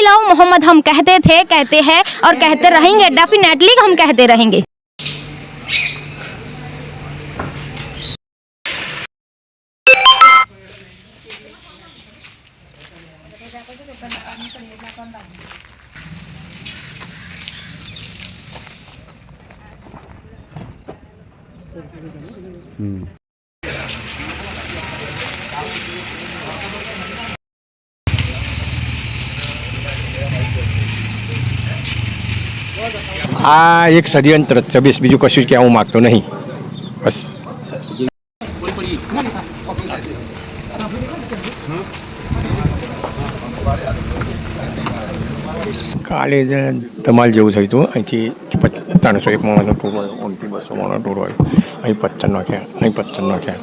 Love Mohammad हम कहते थे, कहते हैं और कहते रहेंगे, डेफिनेटली हम कहते रहेंगे। આ એક ષડયંત્ર છે, બસ બીજું કશું જ કહેવા માગતો નહીં, બસ। કાલે ધમાલ જેવું થયું હતું, અહીંથી 301 માણસનો ટૂર હોય, 200 માણસનો ટૂર હોય, અહીં પથ્થર નાખ્યા, અહીં પથ્થર નાખ્યા,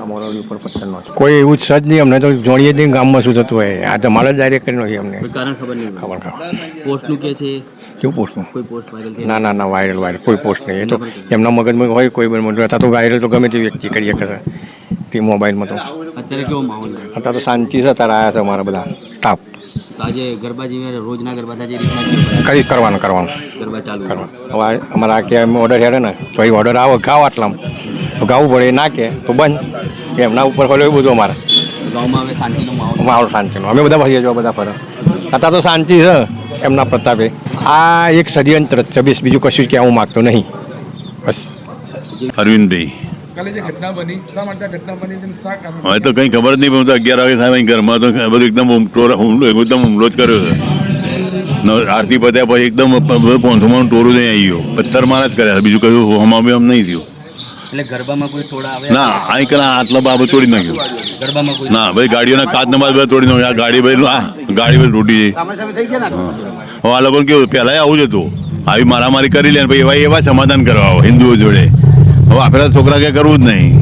અમારા ઉપર પથ્થર નાખ્યા, કોઈ એવું જ નહીં, અમને તો જોડીએ જ નહીં ગામમાં શું થતું હોય, આ ધમાલ જ ડાયરેક્ટ કરી નાખી અમને, કારણ ખબર નહીં, ખબર પોસ્ટનું કે છે, કેવું પોસ્ટનું, કોઈ પોસ્ટ વાયરલ થઈ? ના વાયરલ કોઈ પોસ્ટ નહીં, એ તો એમના મગજમાં હોય, કોઈ પણ હતા તો વાયરલ તો ગમે તે વ્યક્તિ કરીએ કરે તે મોબાઈલમાં તો। અત્યારે કેવો માહોલ છે? અત્યારે તો શાંતિ છે, અત્યારે આવ્યા છે અમારા બધા સ્ટાફ। આજે ગરબા જેવી રોજના ગરબા થાય જે રીતના કઈ કરવાનું ગરબા ચાલુ કરવાનું, હવે અમારા કે ઓર્ડર હેડે ને તો એ ઓર્ડર આવે ગાવ આટલામાં તો ગાવું પડે, ના કે તો બંધ, એમના ઉપર ફરે એવું બધું અમારે ગામમાં હવે શાંતિનો માહોલ શાંતિનો, અમે બધા ભાઈએ જો બધા ફરે, અત્યારે તો શાંતિ છે એમના પ્રતાપે। આ એક ષડયંત્ર છે, બસ બીજું કશું જ કહેવા માગતો નહીં, બસ। અરવિંદભાઈ હવે તો કંઈ ખબર જ નહીં, પણ 11 વાગે થાય ઘરમાં તો બધું એકદમ હુમલો જ કર્યો છે। આરતી પત્યા પછી એકદમ 500 ટોરું નહીં આવી ગયો, પથ્થર મારા જ કર્યા, બીજું કયું હમામ નહીં થયું। એટલે ગરબામાં કોઈ થોડા આવે ના, અહીં કલા આટલા બાબત તોડી નાખ્યું ગરબામાં કોઈ ના, ભાઈ ગાડીઓના કાચ નંબર બધા તોડી નાખ્યું, આ ગાડી ભાઈ ગાડી ભાઈ તૂટી જાય। હવે આ લોકોને કેવું પહેલાં આવું જ હતું, આવી મારામારી કરી લે ભાઈ એવા સમાધાન કરવા આવો હિન્દુઓ જોડે। હવે આપણા છોકરા ક્યાં કરવું જ નહીં,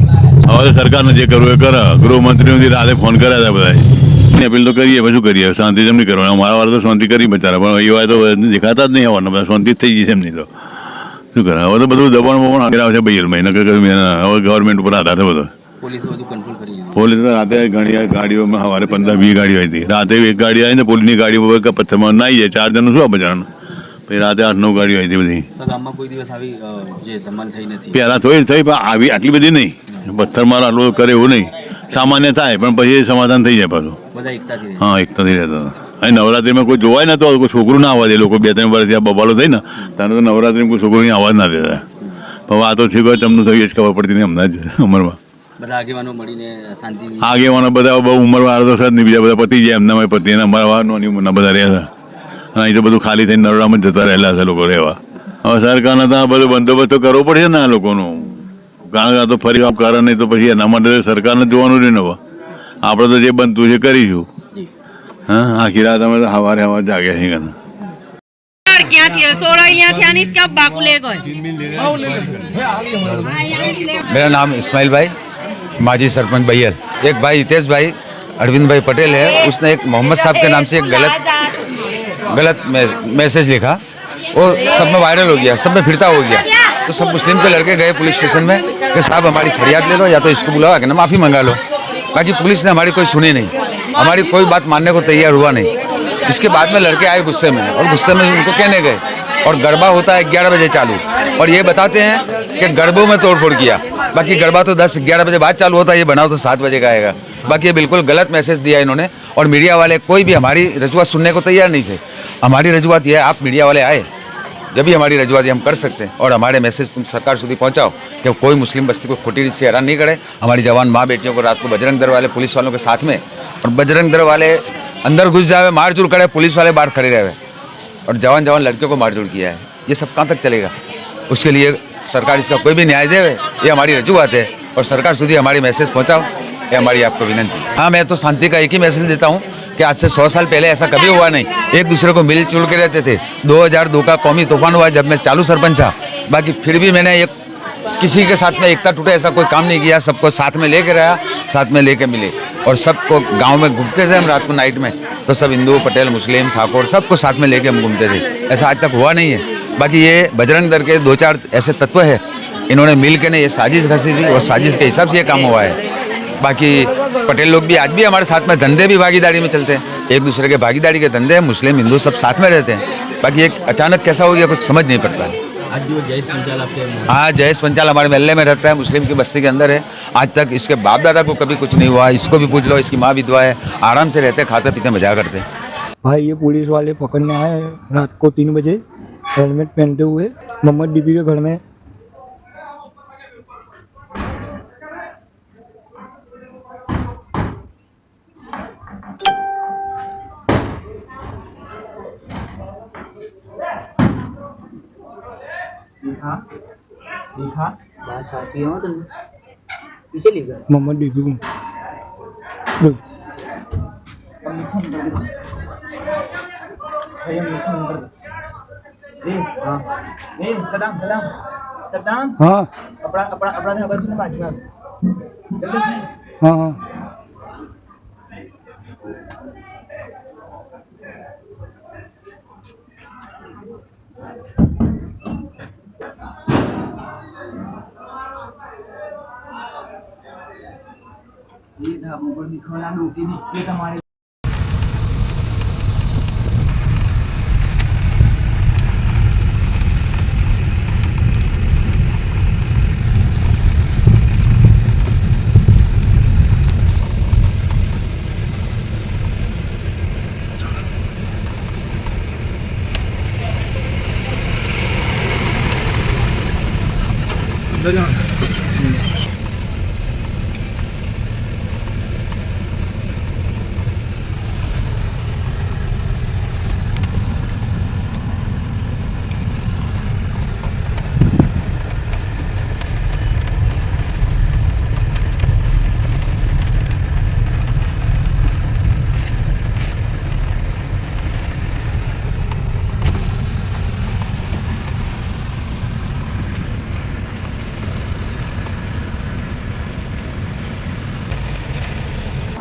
હવે તો સરકારને જે કરવું એ કરે। ગૃહમંત્રીઓથી રાતે ફોન કર્યા હતા બધા, અપીલ તો કરીએ, પછી કરીએ, શાંતિ જેમ નહીં કરવાનું, અમારા વાળા તો શાંતિ કરી બચારા, પણ એવા તો દેખાતા જ નહીં આવવાના, બધા શાંતિ જ થઈ જશે એમની તો શું કરે। હવે તો બધું દબાણ આવે છે ભાઈ, હવે ગવર્મેન્ટ ઉપર આધાર છે બધો। પોલીસ રાતે ઘણી ગાડીઓમાં સવારે 15-20 ગાડીઓ આવી હતી, રાતે એક ગાડી આવી ને પોલીસની ગાડી ઉપર પથ્થરમાં નાઈ જાય, 4 જણનું શું બચારાનું, પછી રાતે 8-9 ગાડીઓ આવી હતી બધી। કોઈ દિવસ આવી જે ધમાલ થઈ નથી પહેલાં થઈ પણ આવી આટલી બધી નહીં, પથ્થર મારો આટલો કરે એવું નહીં, સામાન્ય થાય પણ પછી સમાધાન થઈ જાય પાછું। હા, એકતાથી રહેતા હતા। અહીં નવરાત્રિમાં કોઈ જોવાય ને તો કોઈ છોકરું ના આવવા દે, લોકો 2-3 વર્ષથી આ બબાલો થઈ ને ત્યારે તો નવરાત્રિમાં કોઈ છોકરોની અવાજ ના દેતા, પણ આ તો છે કોઈ તમને થયું જ ખબર પડતી નહીં હમણાં જ ઉંમરમાં। બધા આગેવાનો મળીને શાંતિ, આગેવાનો બધા બહુ ઉંમરવાળા તો સર નહીં, બીજા બધા પતિ જાય એમના પતિ એના અમારા નાની ઉંમરના બધા રહ્યા હતા, અહીં તો બધું ખાલી થઈને નરડામાં જતા રહેલા છે લોકો રહેવા। હવે સરકારને તો આ બધો બંદોબસ્ત તો કરવો પડશે ને આ લોકોનું, કારણ કે આ તો ફરી કરે નહીં તો પછી એના માટે સરકારને જોવાનું રહે ને। હવે આપણે તો જે બનતું છે કરીશું। હા, આખી રાત અમે તો સવારે જાગ્યા છીએ ને। मेरा नाम इस्माइल भाई, माजी सरपंच बैयल। एक भाई हितेश भाई अरविंद भाई पटेल है, उसने एक मोहम्मद साहब के नाम से एक गलत मैसेज लिखा और सब में वायरल हो गया, सब में फिरता हो गया। तो सब मुस्लिम के लड़के गए पुलिस स्टेशन में कि साहब हमारी फरियाद ले लो या तो इसको बुलावा कि ना माफ़ी मंगा लो। बाकी पुलिस ने हमारी कोई सुनी नहीं, हमारी कोई बात मानने को तैयार हुआ नहीं। इसके बाद में लड़के आए गुस्से में और गुस्से में उनको कहने गए, और गरबा होता है 11 बजे चालू, और ये बताते हैं कि गरबों में तोड़फोड़ किया, बाकी गरबा तो 10-11 बजे बाद चालू होता है, ये बनाओ तो 7 बजे का आएगा। बाकी ये बिल्कुल गलत मैसेज दिया इन्होंने, और मीडिया वाले कोई भी हमारी रजूआत सुनने को तैयार नहीं थे। हमारी रजूआत ये है, आप मीडिया वाले आए जब भी हमारी रजूआत हम कर सकते हैं, और हमारे मैसेज तुम सरकार સુધી पहुँचाओ कि कोई मुस्लिम बस्ती को खोटी रीत से हैरान नहीं करे। हमारी जवान माँ बेटियों को रात को बजरंग दल वाले पुलिस वालों के साथ में, और बजरंग दल वाले अंदर घुस जावे, मारचूर करे, पुलिस वाले बाहर खड़े रहे, और जवान लड़कियों को मारचूर किया है। ये सब कहाँ तक चलेगा? उसके लिए सरकार इसका कोई भी न्याय देवे, ये हमारी रजूआत है, और सरकार સુધી हमारी मैसेज पहुँचाओ, ये हमारी आपको विनंती। हाँ, मैं तो शांति का एक ही मैसेज देता हूँ कि आज से 100 साल पहले ऐसा कभी हुआ नहीं, एक दूसरे को मिलजुल के रहते थे। 2002 का कौमी तूफान हुआ जब मैं चालू सरपंच था, बाकी फिर भी मैंने एक किसी के साथ में एकता टूटे ऐसा कोई काम नहीं किया। सबको साथ में लेके रहा, साथ में लेके मिले, और सबको गांव में घूमते थे हम रात को नाइट में, तो सब हिंदू पटेल मुस्लिम ठाकुर सबको साथ में लेके हम घूमते थे। ऐसा आज तक हुआ नहीं है। बाकी ये बजरंग दल के 2-4 ऐसे तत्व है, इन्होंने मिल के ने ये साजिश रची थी, और साजिश के हिसाब से ये काम हुआ है। बाकी पटेल लोग भी आज भी हमारे साथ में धंधे भी भागीदारी में चलते हैं। एक दूसरे के भागीदारी के धंधे हैं, मुस्लिम हिंदू सब साथ में रहते हैं। बाकी एक अचानक कैसा हो गया कुछ समझ नहीं पड़ता है। आज जो जयेश पंचाल आपके हाँ, जयेश पंचाल हमारे मोहल्ले में रहता है, मुस्लिम की बस्ती के अंदर है। आज तक इसके बाप दादा को कभी कुछ नहीं हुआ, इसको भी पूछ लो, इसकी माँ विधवा है, आराम से रहते, खाते पीते मजा करते। भाई ये पुलिस वाले पकड़ने आए रात को 3 बजे हेलमेट पहनते हुए मोहम्मद बीबी के घर में। देखा बात साथी हो तुम पीछे लिख गए मोहम्मद बीबी को हाँ हाँ हाँ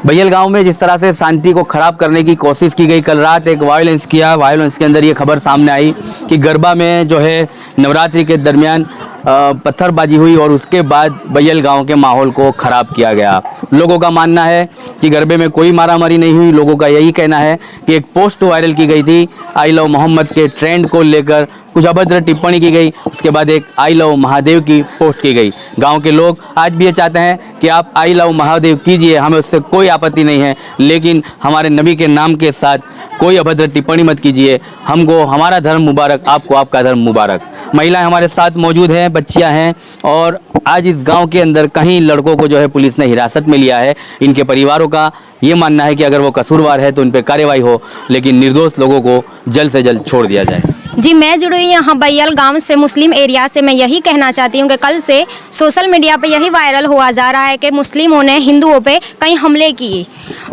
बय्यल गांव में जिस तरह से शांति को खराब करने की कोशिश की गई, कल रात एक वायलेंस के अंदर ये खबर सामने आई कि गरबा में जो है नवरात्रि के दरमियान पत्थरबाजी हुई और उसके बाद बय्यल गांव के माहौल को ख़राब किया गया। लोगों का मानना है कि गरबे में कोई मारामारी नहीं हुई। लोगों का यही कहना है कि एक पोस्ट वायरल की गई थी, आई लव मोहम्मद के ट्रेंड को लेकर कुछ अभद्र टिप्पणी की गई, उसके बाद एक आई लव महादेव की पोस्ट की गई। गांव के लोग आज भी ये चाहते हैं कि आप आई लव महादेव कीजिए, हमें उससे कोई आपत्ति नहीं है, लेकिन हमारे नबी के नाम के साथ कोई अभद्र टिप्पणी मत कीजिए। हमको हमारा धर्म मुबारक, आपको आपका धर्म मुबारक। महिलाएं हमारे साथ मौजूद हैं, बच्चियां हैं, और आज इस गांव के अंदर कई लड़कों को जो है पुलिस ने हिरासत में लिया है। इनके परिवारों का ये मानना है कि अगर वो कसूरवार है तो उन पर कार्रवाई हो, लेकिन निर्दोष लोगों को जल्द से जल्द छोड़ दिया जाए। जी, मैं जुड़ी हुई यहाँ बय्यल गांव से, मुस्लिम एरिया से। मैं यही कहना चाहती हूँ कि कल से सोशल मीडिया पे यही वायरल हुआ जा रहा है कि मुस्लिमों ने हिंदुओं पे कई हमले किए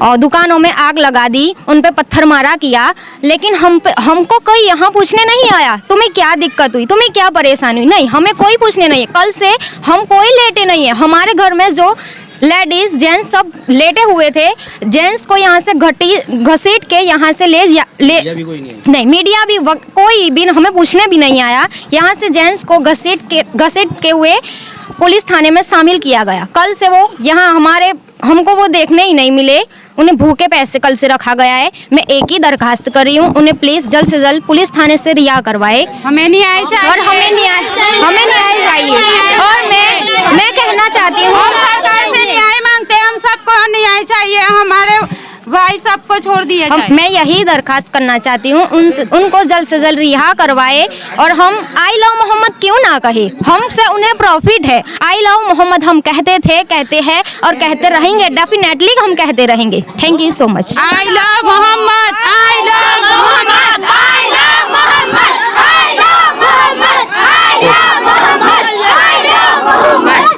और दुकानों में आग लगा दी, उन पे पत्थर मारा किया, लेकिन हमको कोई यहाँ पूछने नहीं आया तुम्हें क्या दिक्कत हुई, तुम्हें क्या परेशानी हुई। नहीं, हमें कोई पूछने नहीं है। कल से हम कोई लेटे नहीं है। हमारे घर में जो लेडीज जेंट्स सब लेटे हुए थे, जेंट्स को यहाँ से घसीट के यहाँ से ले नहीं, मीडिया भी कोई भी हमें पूछने भी नहीं आया। यहाँ से जेंट्स को घसीट के हुए पुलिस थाने में शामिल किया गया। कल से वो यहाँ हमको वो देखने ही नहीं मिले, उन्हें भूखे पैसे कल से रखा गया है। मैं एक ही दरखास्त कर रही हूँ, उन्हें प्लीज़ जल्द से जल्द पुलिस थाने से रिहा करवाए। हमें न्याय चाहिए और हमें न्याय चाहिए। और मैं कहना चाहती हूँ, हम सरकार से न्याय मांगते हैं, हम सबको न्याय चाहिए, हमारे भाई सबको छोड़ दिया जाए। मैं यही दरखास्त करना चाहती हूँ, उनको जल्द से जल्द रिहा करवाए। और हम आई लव मोहम्मद क्यों ना कहे, हमसे उन्हें प्रॉफिट है। आई लव मोहम्मद हम कहते हैं और कहते रहेंगे, डेफिनेटली हम कहते रहेंगे। Thank you so much. I love Mohammad, I love Mohammad, I love Mohammad, I love Mohammad, I love Mohammad, I love Mohammad.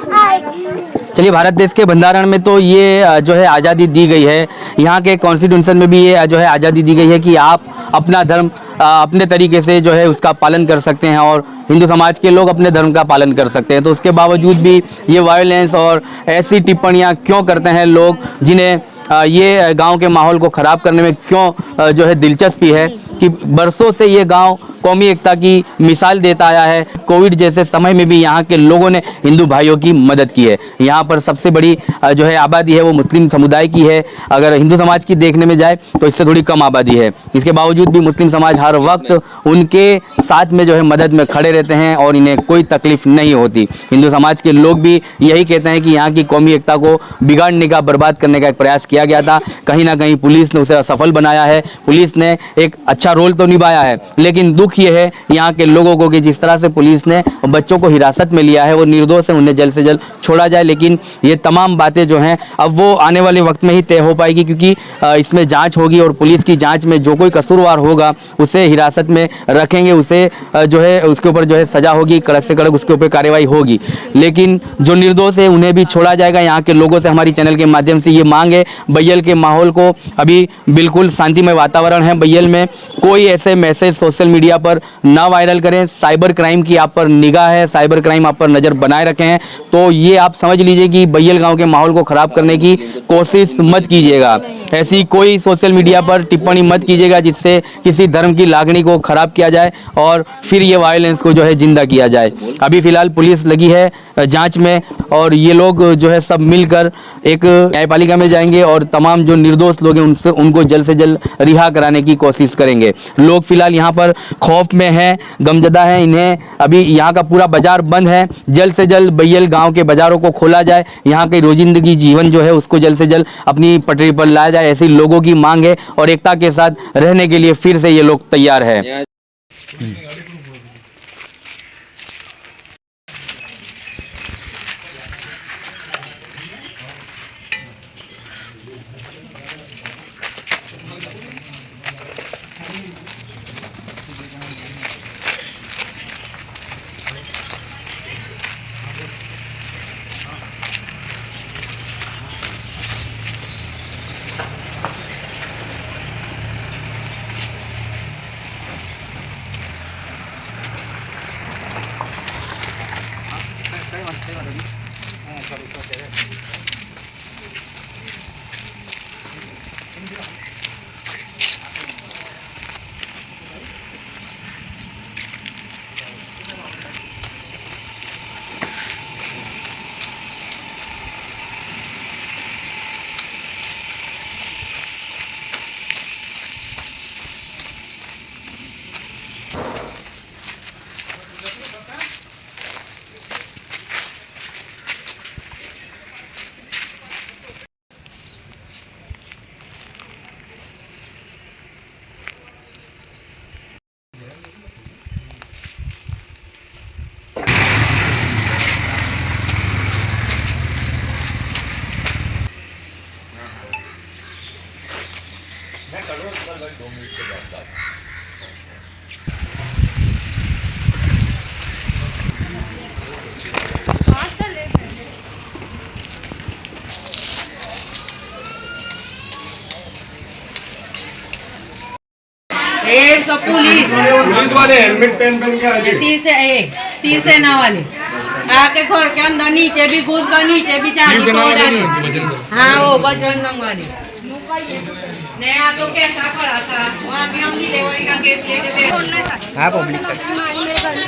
चलिए, भारत देश के बंधारण में तो ये जो है आज़ादी दी गई है, यहाँ के कॉन्स्टिट्यूशन में भी ये जो है आज़ादी दी गई है कि आप अपना धर्म अपने तरीके से जो है उसका पालन कर सकते हैं और हिंदू समाज के लोग अपने धर्म का पालन कर सकते हैं। तो उसके बावजूद भी ये वायलेंस और ऐसी टिप्पणियाँ क्यों करते हैं लोग, जिन्हें ये गांव के माहौल को ख़राब करने में क्यों जो है दिलचस्पी है कि बरसों से ये गांव कौमी एकता की मिसाल देता आया है। कोविड जैसे समय में भी यहाँ के लोगों ने हिंदू भाइयों की मदद की है। यहाँ पर सबसे बड़ी जो है आबादी है वो मुस्लिम समुदाय की है। अगर हिंदू समाज की देखने में जाए तो इससे थोड़ी कम आबादी है। इसके बावजूद भी मुस्लिम समाज हर वक्त उनके साथ में जो है मदद में खड़े रहते हैं और इन्हें कोई तकलीफ नहीं होती। हिंदू समाज के लोग भी यही कहते हैं कि यहाँ की कौमी एकता को बिगाड़ने का, बर्बाद करने का एक प्रयास किया गया था। कहीं ना कहीं पुलिस ने उसे असफल बनाया है। पुलिस ने एक अच्छा रोल तो निभाया है, लेकिन दुख ये है यहाँ के लोगों को कि जिस तरह से पुलिस ने बच्चों को हिरासत में लिया है वो निर्दोष है, उन्हें जल्द से जल्द छोड़ा जाए। लेकिन ये तमाम बातें जो हैं अब वो आने वाले वक्त में ही तय हो पाएगी, क्योंकि इसमें जांच होगी और पुलिस की जांच में जो कोई कसूरवार होगा उसे हिरासत में रखेंगे, उसे जो है उसके ऊपर जो है सजा होगी, कड़क से कड़क उसके ऊपर कार्रवाई होगी। लेकिन जो निर्दोष है उन्हें भी छोड़ा जाएगा। यहाँ के लोगों से हमारी चैनल के माध्यम से ये मांग है, बय्यल के माहौल को अभी बिल्कुल शांतिमय वातावरण है बय्यल में, कोई ऐसे मैसेज सोशल मीडिया पर ना वायरल करें। साइबर क्राइम की आप पर निगाह है, साइबर क्राइम आप पर नज़र बनाए रखे हैं, तो ये आप समझ लीजिए कि बय्यल गांव के माहौल को ख़राब करने की कोशिश मत कीजिएगा। ऐसी कोई सोशल मीडिया पर टिप्पणी मत कीजिएगा जिससे किसी धर्म की लागणी को ख़राब किया जाए और फिर ये वायलेंस को जो है जिंदा किया जाए। अभी फ़िलहाल पुलिस लगी है जांच में और ये लोग जो है सब मिलकर एक न्यायपालिका में जाएंगे और तमाम जो निर्दोष लोग हैं उनसे उनको जल्द से जल्द रिहा कराने की कोशिश करेंगे। लोग फिलहाल यहाँ पर खौफ में हैं, गमजदा हैं। इन्हें अभी यहाँ का पूरा बाजार बंद है। जल्द से जल्द बय्यल गांव के बाज़ारों को खोला जाए, यहाँ के रोजिंदगी जीवन जो है उसको जल्द से जल्द अपनी पटरी पर लाया जाए, ऐसी लोगों की मांग है और एकता के साथ रहने के लिए फिर से ये लोग तैयार है। ये सब पुलिस वाले हेलमेट पहन के आगे शिवसेना वाले आके घर के अंदर नीचे भी घुस गए, नीचे भी जाके हाँ वो बजरंग दल वाले नया तो कैसा खड़ा था वहाँ भी हम डिलीवरी का केस लेके हाँ पब्लिक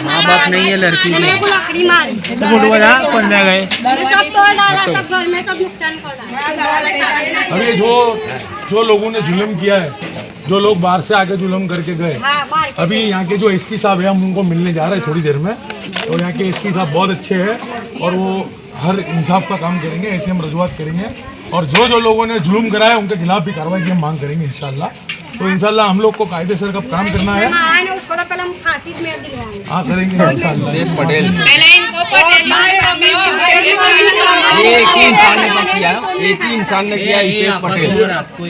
माँ बाप नहीं है लड़की के लकड़ी मारी गए सब तोड़ डाला, सब घर में सब नुकसान कर डाला। अभी जो लोगों ने जुल्म किया है, जो लोग बाहर से आके जुल्म करके गए, अभी यहाँ के जो एसपी साहब हैं हम उनको मिलने जा रहे हैं थोड़ी देर में। और यहाँ के एसपी साहब बहुत अच्छे हैं और वो हर इंसाफ का काम करेंगे, ऐसे हम रजूआत करेंगे। और जो लोगों ने जुल्म कराया उनके खिलाफ भी कार्रवाई की हम मांग करेंगे इंशाल्लाह। तो इंशाल्लाह हम लोग को कायदे सर का काम करना है, उसको तो पहले हम फांसी में दिलवाएंगे। हाँ करेंगे इंशाल्लाह। पटेल पहले इनको पटेल एक ही इंसान ने किया, हितेश पटेल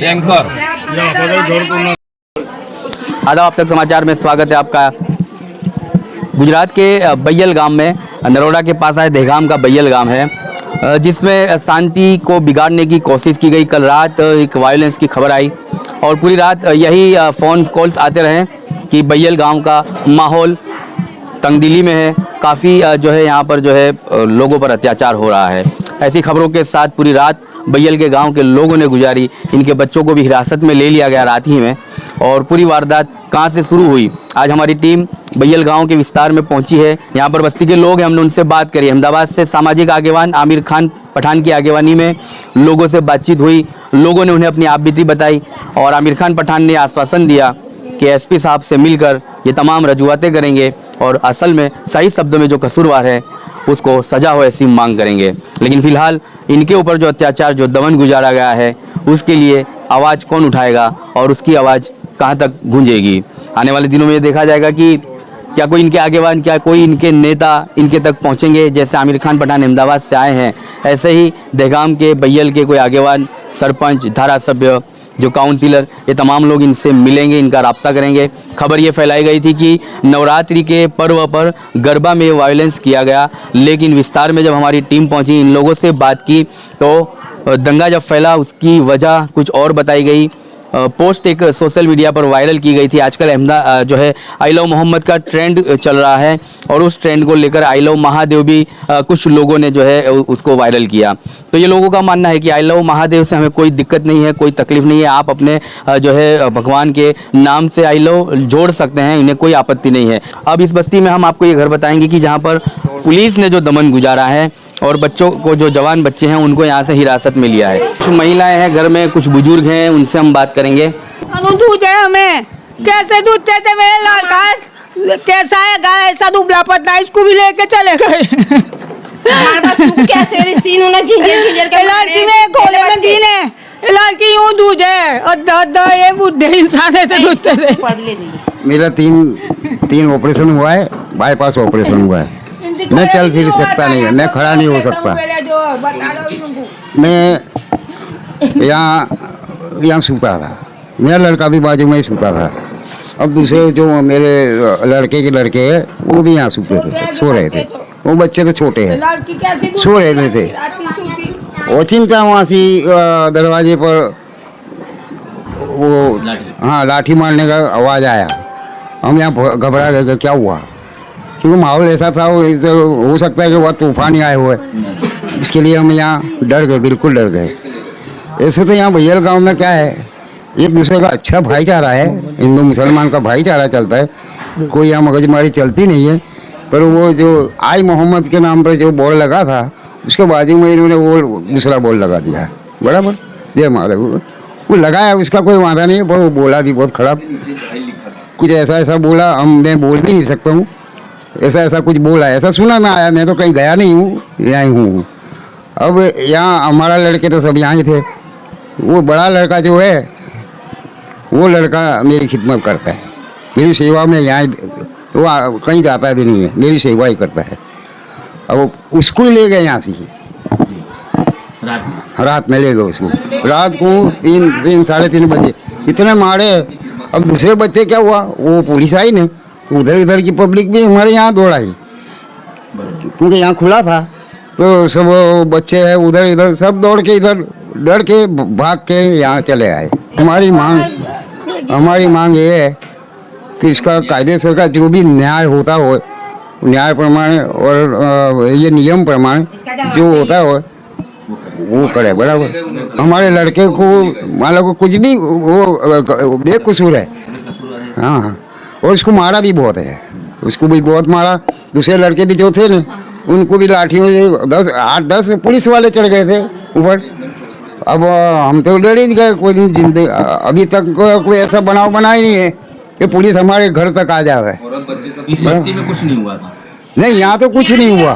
एंकर। आदाब, अब तक समाचार में स्वागत है आपका। गुजरात के बय्यल गांव में, नरोडा के पास है दहगाम का बय्यल गांव है, जिसमें शांति को बिगाड़ने की कोशिश की गई। कल रात एक वायलेंस की खबर आई और पूरी रात यही फ़ोन कॉल्स आते रहे कि बय्यल गांव का माहौल तंगदिली में है, काफ़ी जो है यहाँ पर जो है लोगों पर अत्याचार हो रहा है। ऐसी खबरों के साथ पूरी रात बय्यल के गांव के लोगों ने गुजारी। इनके बच्चों को भी हिरासत में ले लिया गया रात ही में और पूरी वारदात कहाँ से शुरू हुई। आज हमारी टीम बैयल गांव के विस्तार में पहुंची है। यहाँ पर बस्ती के लोग हैं, हमने उनसे बात करी। अहमदाबाद से सामाजिक आगेवान आमिर खान पठान की आगेवानी में लोगों से बातचीत हुई। लोगों ने उन्हें अपनी आपबीती बताई और आमिर खान पठान ने आश्वासन दिया कि एसपी साहब से मिलकर ये तमाम रजूआतें करेंगे और असल में सही शब्दों में जो कसूरवार है उसको सजा हो ऐसी मांग करेंगे। लेकिन फिलहाल इनके ऊपर जो अत्याचार, जो दमन गुजारा गया है, उसके लिए आवाज़ कौन उठाएगा और उसकी आवाज़ कहाँ तक गूंजेगी। आने वाले दिनों में ये देखा जाएगा कि क्या कोई इनके आगेवान, क्या कोई इनके नेता इनके तक पहुंचेंगे। जैसे आमिर खान पठान अहमदाबाद से आए हैं, ऐसे ही दहगाम के बैयल के कोई आगेवान, सरपंच, धारासभ्य, जो काउंसिलर, ये तमाम लोग इनसे मिलेंगे, इनका राब्ता करेंगे। खबर ये फैलाई गई थी कि नवरात्रि के पर्व पर गरबा में वायलेंस किया गया, लेकिन विस्तार में जब हमारी टीम पहुंची, इन लोगों से बात की तो दंगा जब फैला उसकी वजह कुछ और बताई गई। पोस्ट एक सोशल मीडिया पर वायरल की गई थी। आजकल जो है आई लव मोहम्मद का ट्रेंड चल रहा है और उस ट्रेंड को लेकर आई लव महादेव भी कुछ लोगों ने जो है उसको वायरल किया। तो ये लोगों का मानना है कि आई लव महादेव से हमें कोई दिक्कत नहीं है, कोई तकलीफ नहीं है। आप अपने जो है भगवान के नाम से आई लव जोड़ सकते हैं, इन्हें कोई आपत्ति नहीं है। अब इस बस्ती में हम आपको ये घर बताएंगे कि जहाँ पर पुलिस ने जो दमन गुजारा है और बच्चों को, जो जवान बच्चे हैं, उनको यहाँ से हिरासत में लिया है। कुछ महिलाएं हैं घर में, कुछ बुजुर्ग हैं, उनसे हम बात करेंगे। दूध है हमें, कैसे दूध देते? मेरे लड़का कैसा है, गाय ऐसा दुबला पतला, इसको भी लेके चले गए। कैसे रिश्ती उन्होंने झिंझर के लड़की में घोड़े में गिने, लड़की यूं दूध है और ये बुढ़े इंसान ऐसे दूध थे। मेरा तीन ऑपरेशन हुआ है, बाईपास ऑपरेशन हुआ है। मैं चल फिर सकता नहीं है, मैं खड़ा नहीं हो सकता। मैं यहाँ सूता था, मेरा लड़का भी बाजू में ही सूता था। अब दूसरे जो मेरे लड़के के लड़के हैं वो भी यहाँ सूते थे, सो रहे थे। वो बच्चे तो छोटे हैं, सो रहे थे। और चिंता वहाँ से दरवाजे पर वो लाठी मारने का आवाज़ आया। हम यहाँ घबरा गए, क्या हुआ, क्योंकि माहौल ऐसा था। तो हो सकता है कि वह तूफान ही आए हुए, इसके लिए हम यहाँ डर गए, बिल्कुल डर गए। ऐसे तो यहाँ बैयल गांव में क्या है, एक दूसरे का अच्छा भाईचारा है, हिंदू मुसलमान का भाईचारा चलता है, कोई यहाँ मगजमारी चलती नहीं है। पर वो जो आई मोहम्मद के नाम पर जो बोर्ड लगा था, उसके बाजू में इन्होंने वो दूसरा बोर्ड लगा दिया, बराबर, जय माधव। वो लगाया, उसका कोई वादा नहीं है, पर वो बोला भी बहुत खराब, कुछ ऐसा बोला, मैं बोल भी नहीं सकता हूँ। ऐसा कुछ बोला, ऐसा सुना ना आया, मैं तो कहीं गया नहीं हूँ, यहाँ ही हूँ। अब यहाँ हमारा लड़के तो सब यहाँ ही थे। वो बड़ा लड़का जो है, वो लड़का मेरी खिदमत करता है, मेरी सेवा में यहाँ वो कहीं जाता भी नहीं है, मेरी सेवा ही करता है। अब उसको ही ले गए यहाँ से, रात में ले गए उसको, रात को 3 साढ़े 3 बजे इतने मारे। अब दूसरे बच्चे क्या हुआ, वो पुलिस आई नहीं, उधर की पब्लिक भी हमारे यहाँ दौड़ाई, क्योंकि यहाँ खुला था। तो सब बच्चे हैं उधर इधर सब दौड़ के इधर डर के भाग के यहाँ चले आए। हमारी मांग ये है कि इसका कायदे से का जो भी न्याय होता हो, न्याय प्रमाण और ये नियम प्रमाण जो होता हो वो करे, बराबर। हमारे लड़के को मान लो कुछ भी वो बेकसूर है, हाँ, और उसको मारा भी बहुत है, उसको भी बहुत मारा। दूसरे लड़के भी जो थे ना, उनको भी लाठियों से 8-10 पुलिस वाले चढ़ गए थे ऊपर। अब हम तो डर ही गए, कोई दिन जिंदगी अभी तक कोई ऐसा बनाव बना ही नहीं है कि पुलिस हमारे घर तक आ जाए। इस बस्ती में कुछ नहीं हुआ था? नहीं, यहाँ तो कुछ नहीं हुआ,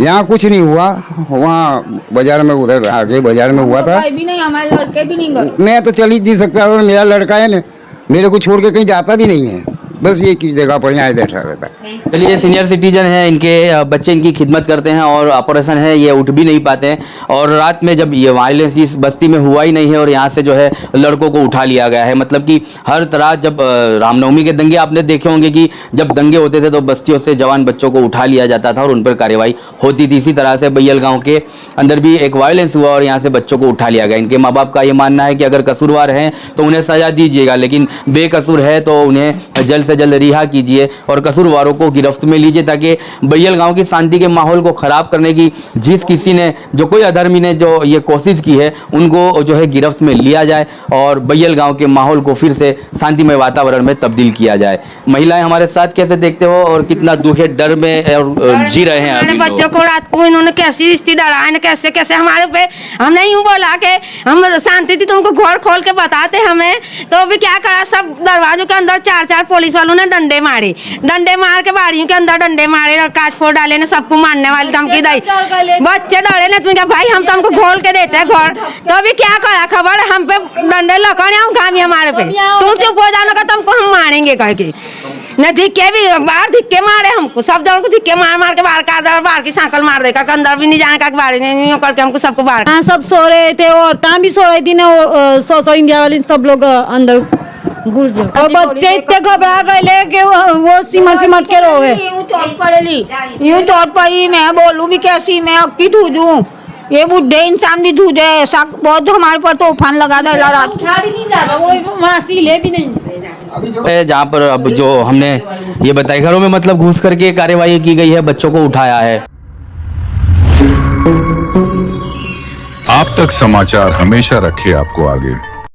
यहाँ कुछ नहीं हुआ। वहाँ बाजार में, उधर आगे बाजार में हुआ था। भी नहीं, हमारे लड़के भी नहीं गए। मैं तो चल ही नहीं सकता, और मेरा लड़का है ना, मेरे को छोड़ के कहीं जाता भी नहीं है, बस ये की जगह पर यहाँ बैठा रहता है। चलिए, सीनियर सिटीजन है, इनके बच्चे इनकी खिदमत करते हैं और ऑपरेशन है, ये उठ भी नहीं पाते हैं। और रात में जब ये वायलेंस इस बस्ती में हुआ ही नहीं है और यहाँ से जो है लड़कों को उठा लिया गया है। मतलब कि हर रात जब रामनवमी के दंगे आपने देखे होंगे कि जब दंगे होते थे तो बस्तियों से जवान बच्चों को उठा लिया जाता था और उन पर कार्रवाई होती थी। इसी तरह से बैयल गाँव के अंदर भी एक वायलेंस हुआ और यहाँ से बच्चों को उठा लिया गया। इनके माँ बाप का ये मानना है कि अगर कसूरवार हैं तो उन्हें सजा दीजिएगा, लेकिन बेकसूर है तो उन्हें जल्द से जल्द रिहा कीजिए और कसूरवारों को गिरफ्त में लीजिए, ताकि बैयल गांव की शांति के माहौल को खराब करने की जिस किसी ने, जो कोई अधर्मी ने जो ये कोशिश की है, उनको जो है गिरफ्त में लिया जाए और बैयल गांव के माहौल को फिर से शांतिमय वातावरण में तब्दील किया जाए। महिलाएं हमारे साथ कैसे देखते हो और कितना दुख है, डर में और जी रहे हैं हमारे अभी बच्चों लोग। को रात को इन्होंने कैसी रिश्ती डराए ना, कैसे कैसे हमारे पे, हमने यूं बोला कि हम शांति थी, तुमको घर खोल के बताते हमें, तो अभी क्या करा, सब दरवाजों के अंदर 4-4 पुलिस वालों ने डंडे मारे, डंडे मार के बाड़ियों के अंदर डंडे मारे और कांच फोड़ डाले ने, सबको मारने वाली धमकी दी। बच्चे डरे ना, तुम क्या भाई हम तुमको खोल के देते हैं घर, तो अभी क्या करा, खबर हम पे डंडे लगा घामी हमारे पे, तुम चुप हो जाना का तुमको हम मारेंगे कह के, न धिक्के भी बाहर धिक्के मारे हमको, सब जन को धिक्के मार मार के बाहर की सांकल मार देगा, अंदर भी नहीं जाने का, बाहर नहीं करके हमको सबको बाहर। हाँ, सब सो रहे थे और तां भी सो रही थी ना, सो इंडिया वाले सब लोग अंदर घुस गए और बच्चे इतने घबरा गए कि वो सिमट के रो गए। यूं चोट पड़ी, मैं बोलूं भी कैसी, मैं अक्की धूजूं, ये बुढ़े इंसान भी धूजे, ऐसा बहुत हमारे पर तो उफान लगा दे रात, ले भी नहीं। जहाँ पर अब जो हमने ये बताया, घरों में मतलब घुस करके कार्यवाही की गई है, बच्चों को उठाया है। आप तक समाचार हमेशा रखे आपको आगे।